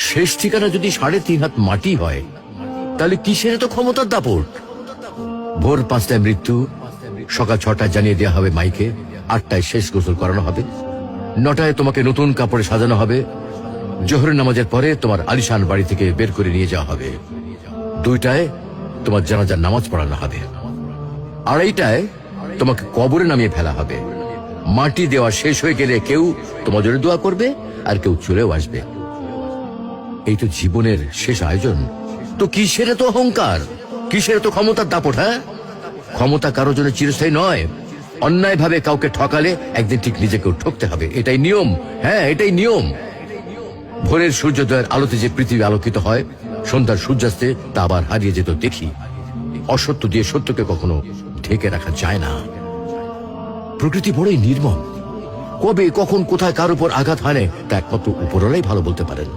শেষ ঠিকানা যদি 3.5 হাত মাটি হয়, তাহলে কিসের তো ক্ষমতার দাপট? ভোর 5টায় মৃত্যু, সকাল 6টায় জানিয়ে দেওয়া হবে মাইকে, 8টায় শেষ গোসল করানো হবে, 9টায় তোমাকে নতুন কাপড়ে সাজানো হবে, জোহরের নামাজের পরে তোমার আলিশান বাড়ি থেকে বের করে নিয়ে যাওয়া হবে, 2টায় তোমার জানাজার নামাজ পড়ানো হবে, 2:30টায় তোমাকে কবরে নামিয়ে ফেলা হবে। মাটি দেওয়া শেষ হয়ে গেলে কেউ তোমার জন্য দোয়া করবে, আর কেউ চলেও আসবে। এই তো জীবনের শেষ আয়োজন। তো কিসের তো অহংকার, কিসের তো ক্ষমতার দাপট? হ্যাঁ, ক্ষমতা কারোর জন্য চিরস্থায়ী নয়। অন্যায় ভাবে কাউকে ঠকালে একদিন ঠিক নিজেকেও ঠকতে হবে, এটাই নিয়ম। হ্যাঁ, এটাই নিয়ম। ভোরের সূর্যোদয়ের আলোতে যে পৃথিবী আলোকিত হয়, সন্ধ্যার সূর্যাস্তে তা আবার হারিয়ে যেত দেখি। অসত্য দিয়ে সত্যকে কখনো ঢেকে রাখা যায় না। প্রকৃতি বড়ই নির্মম, কবে কখন কোথায় কার উপর আঘাত হানে তা একমাত্র উপরওয়ালাই ভালো বলতে পারেন।